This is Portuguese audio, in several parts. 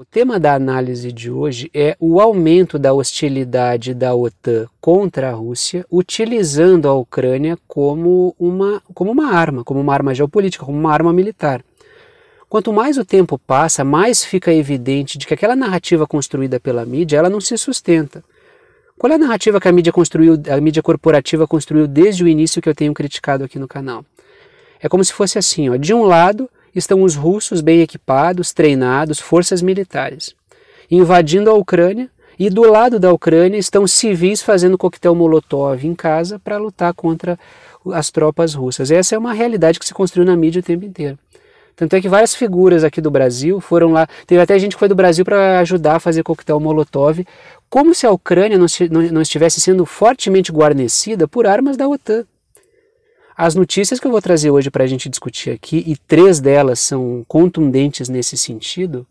O tema da análise de hoje é o aumento da hostilidade da OTAN contra a Rússia, utilizando a Ucrânia como uma arma geopolítica, como uma arma militar. Quanto mais o tempo passa, mais fica evidente de que aquela narrativa construída pela mídia, ela não se sustenta. Qual é a narrativa que a mídia corporativa construiu desde o início, que eu tenho criticado aqui no canal? É como se fosse assim, ó, de um lado estão os russos bem equipados, treinados, forças militares, invadindo a Ucrânia, e do lado da Ucrânia estão civis fazendo coquetel Molotov em casa para lutar contra as tropas russas. Essa é uma realidade que se construiu na mídia o tempo inteiro. Tanto é que várias figuras aqui do Brasil foram lá, teve até gente que foi do Brasil para ajudar a fazer coquetel Molotov, como se a Ucrânia não estivesse sendo fortemente guarnecida por armas da OTAN. As notícias que eu vou trazer hoje para a gente discutir aqui, e 3 delas são contundentes nesse sentido,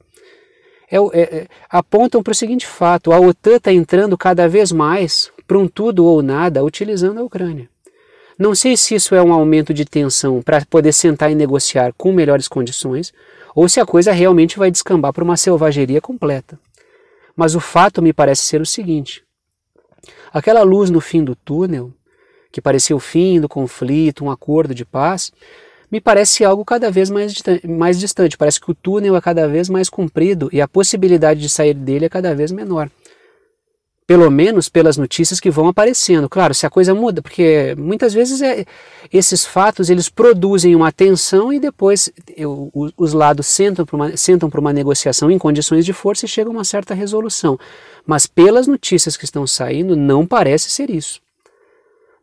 apontam para o seguinte fato: a OTAN está entrando cada vez mais para um tudo ou nada utilizando a Ucrânia. Não sei se isso é um aumento de tensão para poder sentar e negociar com melhores condições, ou se a coisa realmente vai descambar para uma selvageria completa. Mas o fato me parece ser o seguinte: aquela luz no fim do túnel, que parecia o fim do conflito, um acordo de paz, me parece algo cada vez mais distante. Parece que o túnel é cada vez mais comprido e a possibilidade de sair dele é cada vez menor. Pelo menos pelas notícias que vão aparecendo. Claro, se a coisa muda, porque muitas vezes esses fatos eles produzem uma tensão e depois os lados sentam para uma negociação em condições de força e chega a uma certa resolução. Mas pelas notícias que estão saindo, não parece ser isso.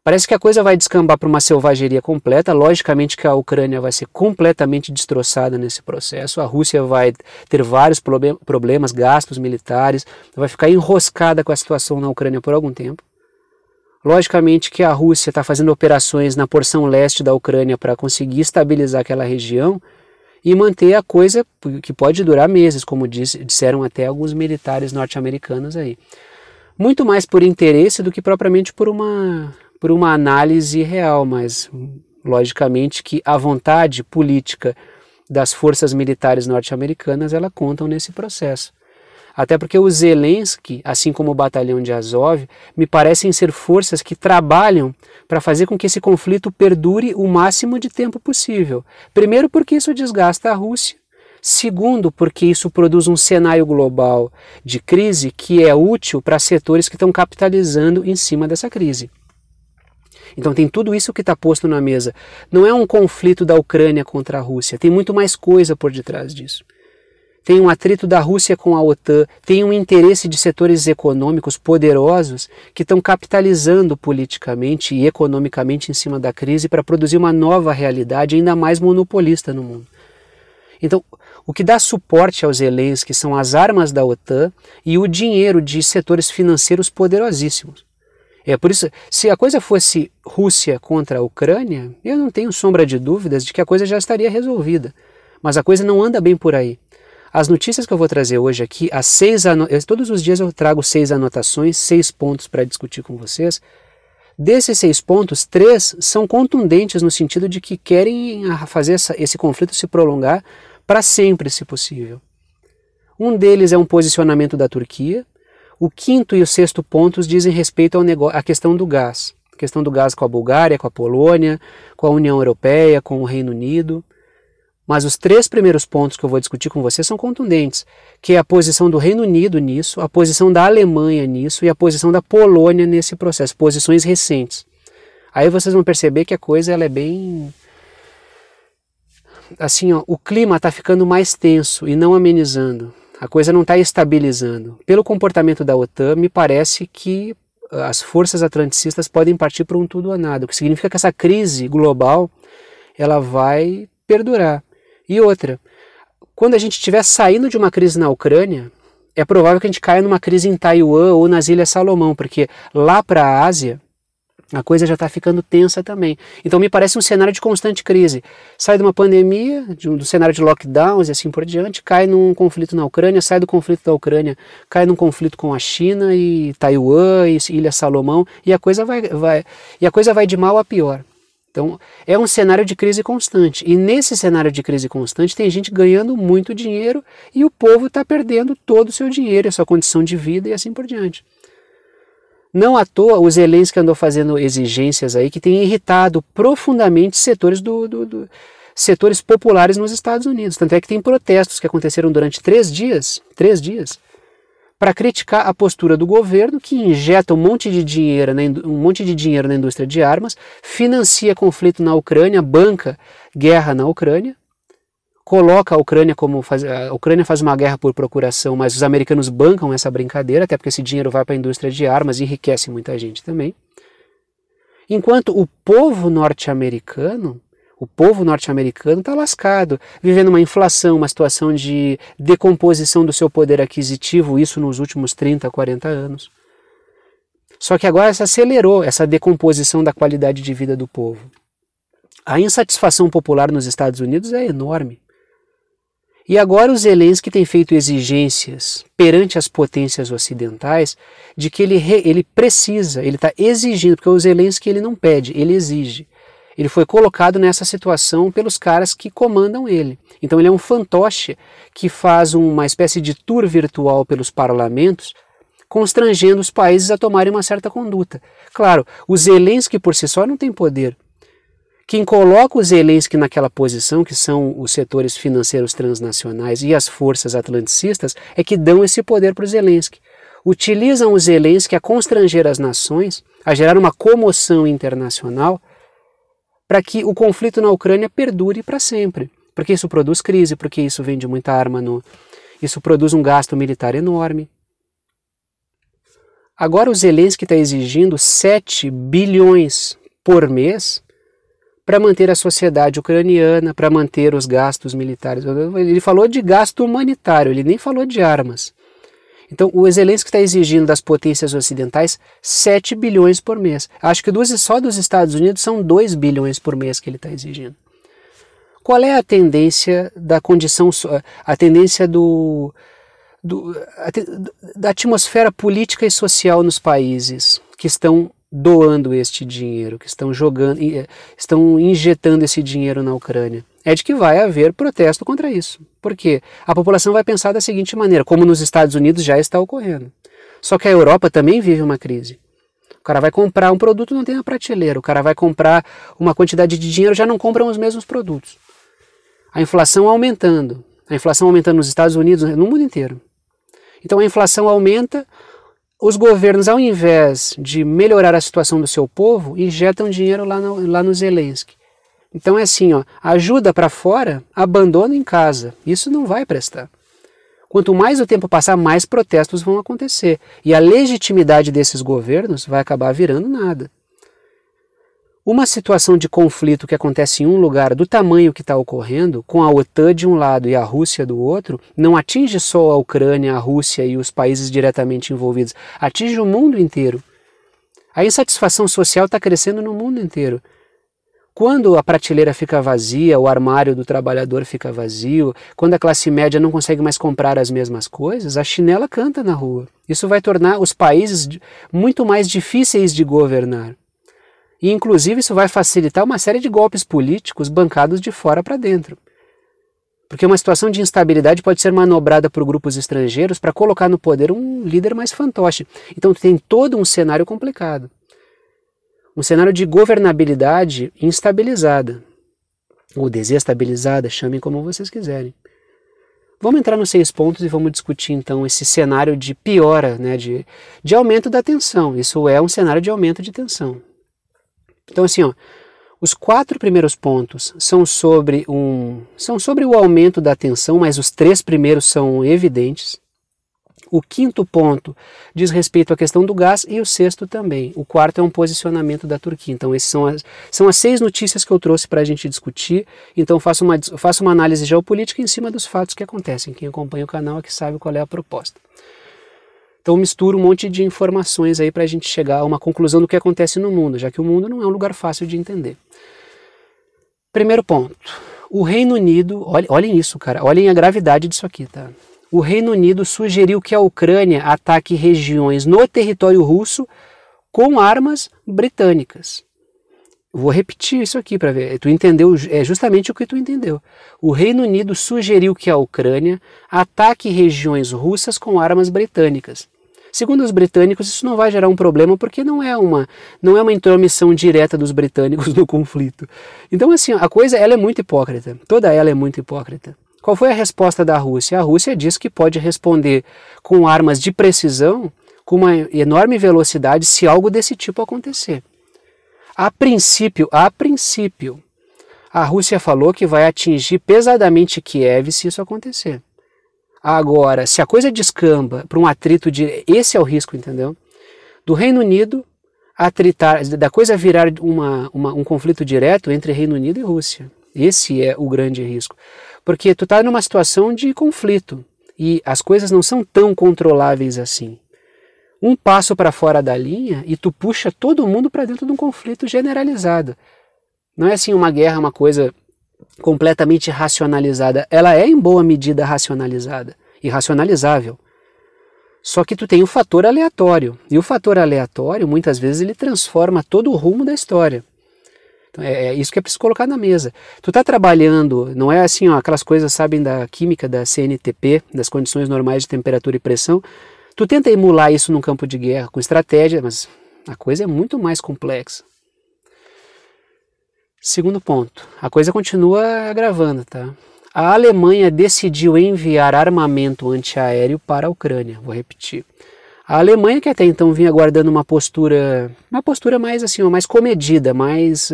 Parece que a coisa vai descambar para uma selvageria completa. Logicamente que a Ucrânia vai ser completamente destroçada nesse processo. A Rússia vai ter vários problemas, gastos militares, vai ficar enroscada com a situação na Ucrânia por algum tempo. Logicamente que a Rússia está fazendo operações na porção leste da Ucrânia para conseguir estabilizar aquela região e manter a coisa que pode durar meses, como disseram até alguns militares norte-americanos aí. Muito mais por interesse do que propriamente por uma análise real, mas logicamente que a vontade política das forças militares norte-americanas, ela contam nesse processo. Até porque o Zelensky, assim como o batalhão de Azov, me parecem ser forças que trabalham para fazer com que esse conflito perdure o máximo de tempo possível. Primeiro porque isso desgasta a Rússia, segundo porque isso produz um cenário global de crise que é útil para setores que estão capitalizando em cima dessa crise. Então tem tudo isso que está posto na mesa. Não é um conflito da Ucrânia contra a Rússia, tem muito mais coisa por detrás disso. Tem um atrito da Rússia com a OTAN, tem um interesse de setores econômicos poderosos que estão capitalizando politicamente e economicamente em cima da crise para produzir uma nova realidade ainda mais monopolista no mundo. Então, o que dá suporte aos Zelensky são as armas da OTAN e o dinheiro de setores financeiros poderosíssimos. Por isso, se a coisa fosse Rússia contra a Ucrânia, eu não tenho sombra de dúvidas de que a coisa já estaria resolvida. Mas a coisa não anda bem por aí. As notícias que eu vou trazer hoje aqui, todos os dias eu trago 6 anotações, 6 pontos para discutir com vocês. Desses 6 pontos, 3 são contundentes no sentido de que querem fazer esse conflito se prolongar para sempre, se possível. Um deles é um posicionamento da Turquia. O 5º e o 6º pontos dizem respeito à questão do gás. A questão do gás com a Bulgária, com a Polônia, com a União Europeia, com o Reino Unido. Mas os 3 primeiros pontos que eu vou discutir com vocês são contundentes, que é a posição do Reino Unido nisso, a posição da Alemanha nisso e a posição da Polônia nesse processo, posições recentes. Aí vocês vão perceber que a coisa ela é bem... Assim, ó, o clima está ficando mais tenso e não amenizando. A coisa não está estabilizando. Pelo comportamento da OTAN, me parece que as forças atlanticistas podem partir para um tudo ou nada, o que significa que essa crise global ela vai perdurar. E outra, quando a gente estiver saindo de uma crise na Ucrânia, é provável que a gente caia numa crise em Taiwan ou nas Ilhas Salomão, porque lá para a Ásia a coisa já está ficando tensa também. Então me parece um cenário de constante crise. Sai de uma pandemia, do cenário de lockdowns e assim por diante, cai num conflito na Ucrânia, sai do conflito da Ucrânia, cai num conflito com a China e Taiwan e Ilha Salomão, e a coisa vai de mal a pior. Então, é um cenário de crise constante. E nesse cenário de crise constante tem gente ganhando muito dinheiro e o povo está perdendo todo o seu dinheiro, a sua condição de vida e assim por diante. Não à toa, o Zelensky andou fazendo exigências aí que têm irritado profundamente setores setores populares nos Estados Unidos. Tanto é que tem protestos que aconteceram durante 3 dias, para criticar a postura do governo que injeta um monte de dinheiro na indústria de armas, financia conflito na Ucrânia, banca guerra na Ucrânia, coloca a Ucrânia a Ucrânia faz uma guerra por procuração, mas os americanos bancam essa brincadeira, até porque esse dinheiro vai para a indústria de armas e enriquece muita gente também. Enquanto o povo norte-americano está lascado, vivendo uma inflação, uma situação de decomposição do seu poder aquisitivo, isso nos últimos 30, 40 anos. Só que agora se acelerou essa decomposição da qualidade de vida do povo. A insatisfação popular nos Estados Unidos é enorme. E agora o Zelensky tem feito exigências perante as potências ocidentais de que ele está exigindo, porque o Zelensky ele não pede, ele exige. Ele foi colocado nessa situação pelos caras que comandam ele. Então ele é um fantoche que faz uma espécie de tour virtual pelos parlamentos, constrangendo os países a tomarem uma certa conduta. Claro, o Zelensky por si só não tem poder. Quem coloca o Zelensky naquela posição, que são os setores financeiros transnacionais e as forças atlanticistas, é que dão esse poder para o Zelensky. Utilizam o Zelensky a constranger as nações, a gerar uma comoção internacional, para que o conflito na Ucrânia perdure para sempre. Porque isso produz crise, porque isso vende muita arma, isso produz um gasto militar enorme. Agora o Zelensky está exigindo 7 bilhões por mês para manter a sociedade ucraniana, para manter os gastos militares. Ele falou de gasto humanitário, ele nem falou de armas. Então o Zelensky está exigindo das potências ocidentais 7 bilhões por mês. Acho que só dos Estados Unidos são 2 bilhões por mês que ele está exigindo. Qual é a tendência da condição, a tendência da atmosfera política e social nos países que estão doando este dinheiro, que estão injetando esse dinheiro na Ucrânia? É de que vai haver protesto contra isso. Por quê? A população vai pensar da seguinte maneira, como nos Estados Unidos já está ocorrendo. Só que a Europa também vive uma crise. O cara vai comprar um produto, não tem na prateleira. O cara vai comprar uma quantidade de dinheiro, já não compram os mesmos produtos. A inflação aumentando. A inflação aumentando nos Estados Unidos, no mundo inteiro. Então a inflação aumenta, os governos, ao invés de melhorar a situação do seu povo, injetam dinheiro lá no Zelensky. Então é assim, ajuda para fora, abandono em casa. Isso não vai prestar. Quanto mais o tempo passar, mais protestos vão acontecer. E a legitimidade desses governos vai acabar virando nada. Uma situação de conflito que acontece em um lugar do tamanho que está ocorrendo, com a OTAN de um lado e a Rússia do outro, não atinge só a Ucrânia, a Rússia e os países diretamente envolvidos, atinge o mundo inteiro. A insatisfação social está crescendo no mundo inteiro. Quando a prateleira fica vazia, o armário do trabalhador fica vazio, quando a classe média não consegue mais comprar as mesmas coisas, a chinela canta na rua. Isso vai tornar os países muito mais difíceis de governar. E, inclusive, isso vai facilitar uma série de golpes políticos bancados de fora para dentro. Porque uma situação de instabilidade pode ser manobrada por grupos estrangeiros para colocar no poder um líder mais fantoche. Então tem todo um cenário complicado. Um cenário de governabilidade instabilizada. Ou desestabilizada, chamem como vocês quiserem. Vamos entrar nos 6 pontos e vamos discutir então esse cenário de piora, né, de aumento da tensão. Isso é um cenário de aumento de tensão. Então assim, os 4 primeiros pontos são sobre o aumento da tensão, mas os 3 primeiros são evidentes. O 5º ponto diz respeito à questão do gás e o 6º também. O 4º é um posicionamento da Turquia. Então essas são as 6 notícias que eu trouxe para a gente discutir. Então faço uma análise geopolítica em cima dos fatos que acontecem. Quem acompanha o canal aqui sabe qual é a proposta. Então misturo um monte de informações aí para a gente chegar a uma conclusão do que acontece no mundo, já que o mundo não é um lugar fácil de entender. Primeiro ponto, o Reino Unido, olhem isso, cara, olhem a gravidade disso aqui, tá? O Reino Unido sugeriu que a Ucrânia ataque regiões no território russo com armas britânicas. Vou repetir isso aqui para ver. Tu entendeu, é justamente o que tu entendeu. O Reino Unido sugeriu que a Ucrânia ataque regiões russas com armas britânicas. Segundo os britânicos, isso não vai gerar um problema porque não é uma intromissão direta dos britânicos no conflito. Então, assim, a coisa ela é muito hipócrita. Toda ela é muito hipócrita. Qual foi a resposta da Rússia? A Rússia diz que pode responder com armas de precisão, com uma enorme velocidade, se algo desse tipo acontecer. A princípio, a Rússia falou que vai atingir pesadamente Kiev se isso acontecer. Agora, se a coisa descamba para um atrito, esse é o risco, entendeu? Do Reino Unido atritar, da coisa virar um conflito direto entre Reino Unido e Rússia. Esse é o grande risco. Porque tu está numa situação de conflito e as coisas não são tão controláveis assim. Um passo para fora da linha e tu puxa todo mundo para dentro de um conflito generalizado. Não é assim uma guerra, uma coisa completamente racionalizada. Ela é em boa medida racionalizada e racionalizável. Só que tu tem o fator aleatório. E o fator aleatório, muitas vezes, ele transforma todo o rumo da história. Então, é isso que é preciso colocar na mesa. Tu está trabalhando, não é assim, ó, aquelas coisas, sabem, da química, da CNTP, das condições normais de temperatura e pressão. Tu tenta emular isso num campo de guerra com estratégia, mas a coisa é muito mais complexa. Segundo ponto, a coisa continua agravando, tá? A Alemanha decidiu enviar armamento antiaéreo para a Ucrânia. Vou repetir. A Alemanha, que até então vinha guardando uma postura mais assim, mais comedida, mais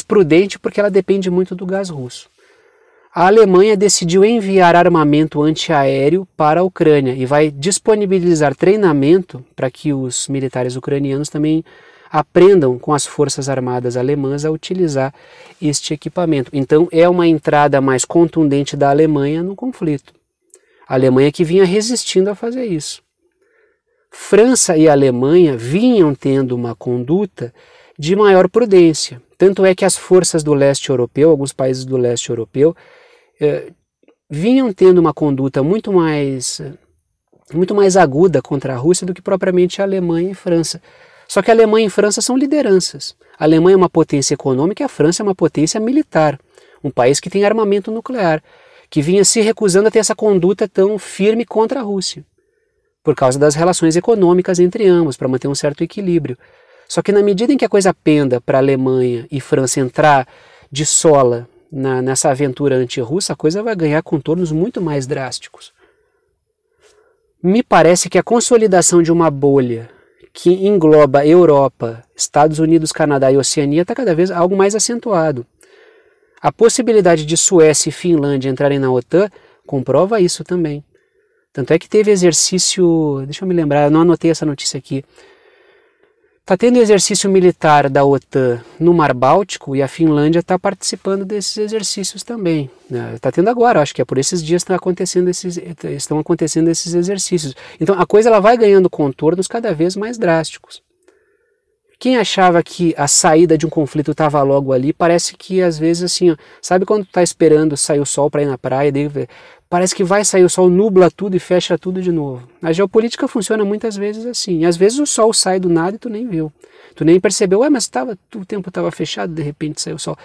prudente, porque ela depende muito do gás russo. A Alemanha decidiu enviar armamento antiaéreo para a Ucrânia e vai disponibilizar treinamento para que os militares ucranianos também aprendam com as forças armadas alemãs a utilizar este equipamento. Então é uma entrada mais contundente da Alemanha no conflito. A Alemanha que vinha resistindo a fazer isso. França e Alemanha vinham tendo uma conduta de maior prudência. Tanto é que as forças do leste europeu, alguns países do leste europeu, vinham tendo uma conduta muito mais aguda contra a Rússia do que propriamente a Alemanha e França. Só que a Alemanha e França são lideranças. A Alemanha é uma potência econômica e a França é uma potência militar. Um país que tem armamento nuclear, que vinha se recusando a ter essa conduta tão firme contra a Rússia, por causa das relações econômicas entre ambos, para manter um certo equilíbrio. Só que na medida em que a coisa penda para a Alemanha e França entrar de sola nessa aventura anti-russa, a coisa vai ganhar contornos muito mais drásticos. Me parece que a consolidação de uma bolha que engloba Europa, Estados Unidos, Canadá e Oceania está cada vez algo mais acentuado. A possibilidade de Suécia e Finlândia entrarem na OTAN comprova isso também. Tanto é que teve exercício, deixa eu me lembrar, eu não anotei essa notícia aqui. Está tendo exercício militar da OTAN no Mar Báltico e a Finlândia está participando desses exercícios também. Está tendo agora, acho que é por esses dias que estão acontecendo esses exercícios. Então a coisa ela vai ganhando contornos cada vez mais drásticos. Quem achava que a saída de um conflito estava logo ali, parece que às vezes assim, ó, sabe quando tu está esperando sair o sol para ir na praia, daí parece que vai sair o sol, nubla tudo e fecha tudo de novo. A geopolítica funciona muitas vezes assim. E às vezes o sol sai do nada e tu nem viu. Tu nem percebeu, mas o tempo estava fechado, de repente saiu o sol.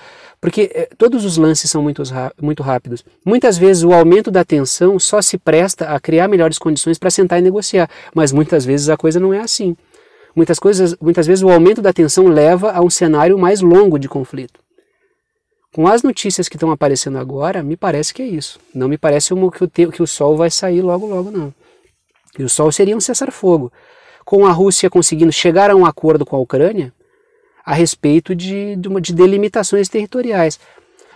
Porque todos os lances são muito rápidos. Muitas vezes o aumento da tensão só se presta a criar melhores condições para sentar e negociar. Mas muitas vezes a coisa não é assim. Muitas vezes o aumento da tensão leva a um cenário mais longo de conflito. Com as notícias que estão aparecendo agora, me parece que é isso. Não me parece que o sol vai sair logo, não. E o sol seria um cessar-fogo. Com a Rússia conseguindo chegar a um acordo com a Ucrânia a respeito de delimitações territoriais.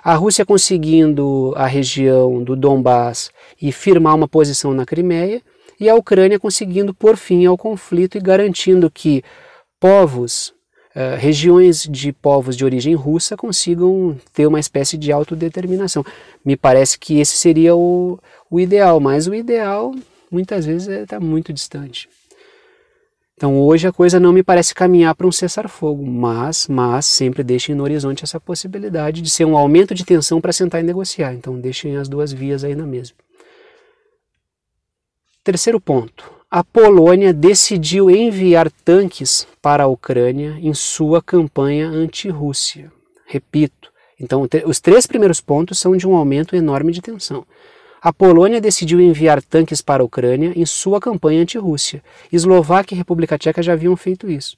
A Rússia conseguindo a região do Donbás e firmar uma posição na Crimeia, e a Ucrânia conseguindo pôr fim ao conflito e garantindo que regiões de povos de origem russa consigam ter uma espécie de autodeterminação. Me parece que esse seria o ideal, mas o ideal muitas vezes está muito distante. Então hoje a coisa não me parece caminhar para um cessar-fogo, mas sempre deixem no horizonte essa possibilidade de ser um aumento de tensão para sentar e negociar. Então deixem as duas vias aí na mesa. Terceiro ponto. A Polônia decidiu enviar tanques para a Ucrânia em sua campanha anti-Rússia. Repito, então os 3 primeiros pontos são de um aumento enorme de tensão. A Polônia decidiu enviar tanques para a Ucrânia em sua campanha anti-Rússia. Eslováquia e República Tcheca já haviam feito isso.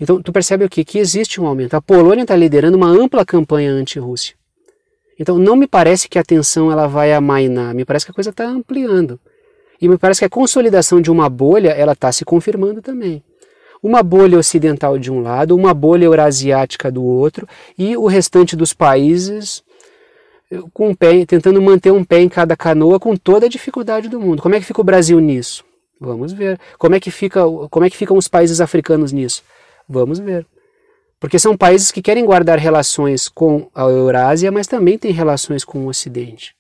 Então, tu percebe o quê? Que existe um aumento. A Polônia está liderando uma ampla campanha anti-Rússia. Então, não me parece que a tensão ela vai amainar, me parece que a coisa está ampliando. E me parece que a consolidação de uma bolha ela está se confirmando também. Uma bolha ocidental de um lado, uma bolha eurasiática do outro, e o restante dos países com tentando manter um pé em cada canoa com toda a dificuldade do mundo. Como é que fica o Brasil nisso? Vamos ver. Como é que ficam os países africanos nisso? Vamos ver. Porque são países que querem guardar relações com a Eurásia, mas também têm relações com o Ocidente.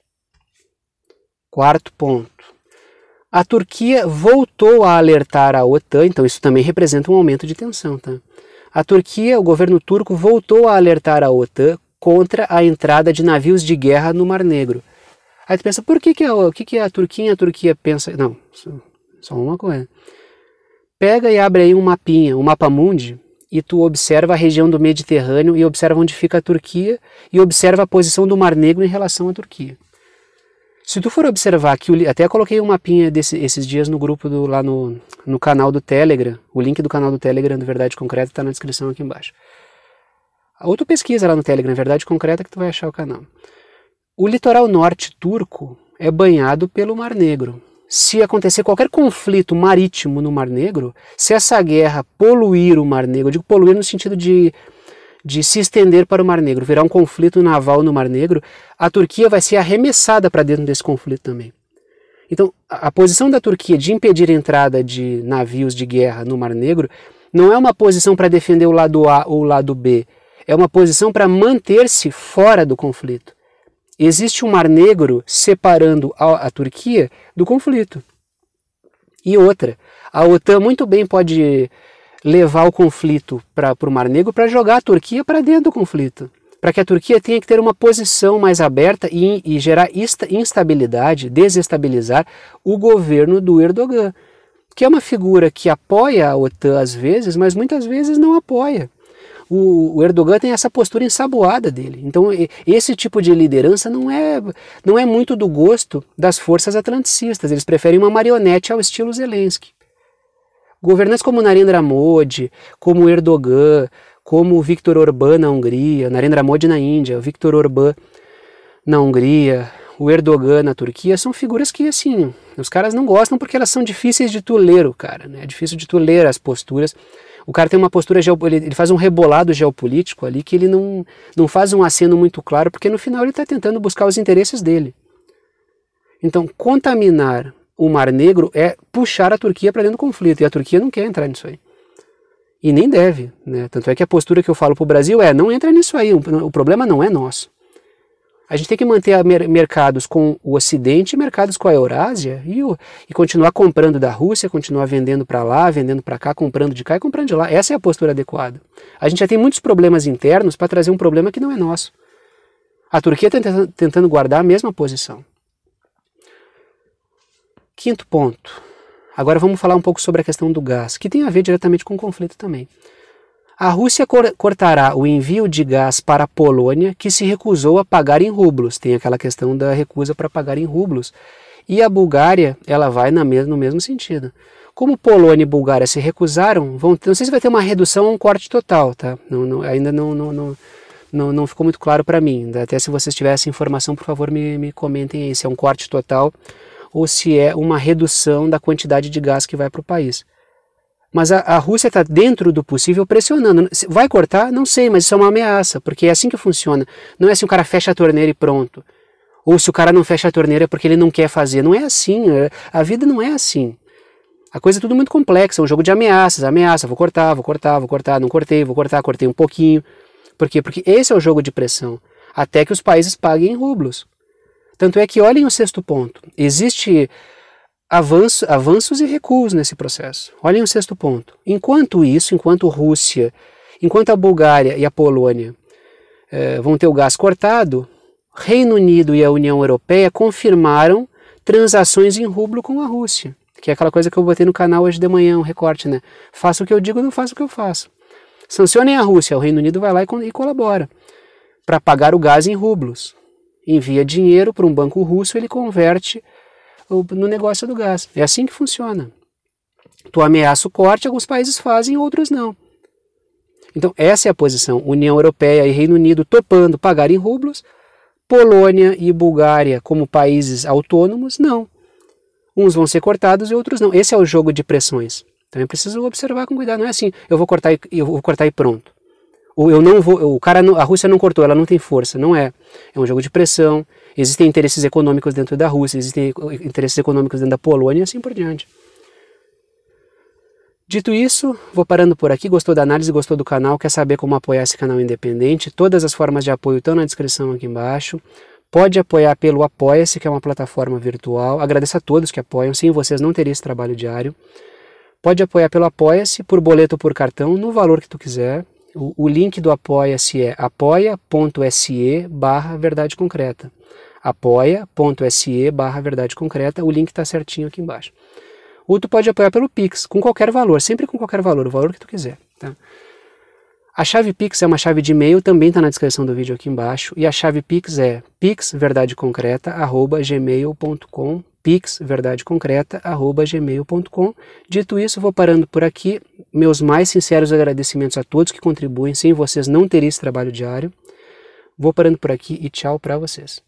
4º ponto. A Turquia voltou a alertar a OTAN, então isso também representa um aumento de tensão. Tá? A Turquia, o governo turco, voltou a alertar a OTAN contra a entrada de navios de guerra no Mar Negro. Aí tu pensa, por que a Turquia pensa... Não, só uma coisa. Pega e abre aí um mapinha, um mapa mundi, e tu observa a região do Mediterrâneo e observa onde fica a Turquia e observa a posição do Mar Negro em relação à Turquia. Se tu for observar que, até coloquei um mapinha esses dias no grupo lá no canal do Telegram, o link do canal do Telegram do Verdade Concreta está na descrição aqui embaixo. Ou tu pesquisa lá no Telegram, Verdade Concreta, que tu vai achar o canal. O litoral norte turco é banhado pelo Mar Negro. Se acontecer qualquer conflito marítimo no Mar Negro, se essa guerra poluir o Mar Negro, eu digo poluir no sentido de se estender para o Mar Negro, virar um conflito naval no Mar Negro, a Turquia vai ser arremessada para dentro desse conflito também. Então, a posição da Turquia de impedir a entrada de navios de guerra no Mar Negro não é uma posição para defender o lado A ou o lado B, é uma posição para manter-se fora do conflito. Existe um Mar Negro separando a Turquia do conflito. E outra, a OTAN muito bem pode levar o conflito para o Mar Negro para jogar a Turquia para dentro do conflito. Para que a Turquia tenha que ter uma posição mais aberta e gerar instabilidade, desestabilizar o governo do Erdogan, que é uma figura que apoia a OTAN às vezes, mas muitas vezes não apoia. O Erdogan tem essa postura ensaboada dele. Então esse tipo de liderança não é muito do gosto das forças atlanticistas. Eles preferem uma marionete ao estilo Zelensky. Governantes como Narendra Modi, como Erdogan, como Viktor Orbán na Hungria, Narendra Modi na Índia, Viktor Orbán na Hungria, o Erdogan na Turquia, são figuras que, assim, os caras não gostam porque elas são difíceis de tu ler, cara, né? É difícil de tu ler as posturas. O cara tem uma postura geopolítica, ele faz um rebolado geopolítico ali que ele não faz um aceno muito claro, porque no final ele está tentando buscar os interesses dele. Então, contaminar o Mar Negro é puxar a Turquia para dentro do conflito, e a Turquia não quer entrar nisso aí. E nem deve, né? Tanto é que a postura que eu falo para o Brasil é, não entra nisso aí, o problema não é nosso. A gente tem que manter mercados com o Ocidente e mercados com a Eurásia e continuar comprando da Rússia, continuar vendendo para lá, vendendo para cá, comprando de cá e comprando de lá. Essa é a postura adequada. A gente já tem muitos problemas internos para trazer um problema que não é nosso. A Turquia está tentando guardar a mesma posição. 5º ponto. Agora vamos falar um pouco sobre a questão do gás, que tem a ver diretamente com o conflito também. A Rússia cortará o envio de gás para a Polônia, que se recusou a pagar em rublos. Tem aquela questão da recusa para pagar em rublos. E a Bulgária, ela vai no mesmo sentido. Como Polônia e Bulgária se recusaram, não sei se vai ter uma redução ou um corte total, tá? Ainda não ficou muito claro para mim. Até se vocês tivessem informação, por favor, me comentem aí se é um corte total ou se é uma redução da quantidade de gás que vai para o país. Mas a Rússia está dentro do possível pressionando. Vai cortar? Não sei, mas isso é uma ameaça, porque é assim que funciona. Não é assim o cara fecha a torneira e pronto. Ou se o cara não fecha a torneira é porque ele não quer fazer. Não é assim, a vida não é assim. A coisa é tudo muito complexa, é um jogo de ameaças. Ameaça, vou cortar, não cortei, vou cortar, cortei um pouquinho. Por quê? Porque esse é o jogo de pressão, até que os países paguem em rublos. Tanto é que olhem o 6º ponto. Existe avanços e recuos nesse processo. Olhem o 6º ponto. Enquanto isso, enquanto a Bulgária e a Polônia vão ter o gás cortado, Reino Unido e a União Europeia confirmaram transações em rublo com a Rússia, que é aquela coisa que eu botei no canal hoje de manhã, um recorte, né? Faça o que eu digo, não faça o que eu faço. Sancionem a Rússia, o Reino Unido vai lá e colabora para pagar o gás em rublos. Envia dinheiro para um banco russo, ele converte no negócio do gás. É assim que funciona. Tu ameaça o corte, alguns países fazem, outros não. Então essa é a posição. União Europeia e Reino Unido topando pagar em rublos, Polônia e Bulgária como países autônomos, não. Uns vão ser cortados e outros não. Esse é o jogo de pressões. Então é preciso observar com cuidado. Não é assim, eu vou cortar e pronto. Ou eu não vou, a Rússia não cortou, ela não tem força. Não é. É um jogo de pressão. Existem interesses econômicos dentro da Rússia, existem interesses econômicos dentro da Polônia e assim por diante. Dito isso, vou parando por aqui. Gostou da análise, gostou do canal, quer saber como apoiar esse canal independente? Todas as formas de apoio estão na descrição aqui embaixo. Pode apoiar pelo Apoia-se, que é uma plataforma virtual. Agradeço a todos que apoiam, sem vocês não teria esse trabalho diário. Pode apoiar pelo Apoia-se, por boleto ou por cartão, no valor que tu quiser. O link do Apoia-se é apoia.se/verdade concreta. apoia.se/verdade concreta, o link está certinho aqui embaixo. Ou tu pode apoiar pelo Pix, com qualquer valor, sempre com qualquer valor, o valor que tu quiser. Tá? A chave Pix é uma chave de e-mail, também está na descrição do vídeo aqui embaixo, e a chave Pix é pixverdadeconcreta@gmail.com, pixverdadeconcreta@gmail.com. Dito isso, vou parando por aqui. Meus mais sinceros agradecimentos a todos que contribuem, sem vocês não teria esse trabalho diário. Vou parando por aqui e tchau para vocês.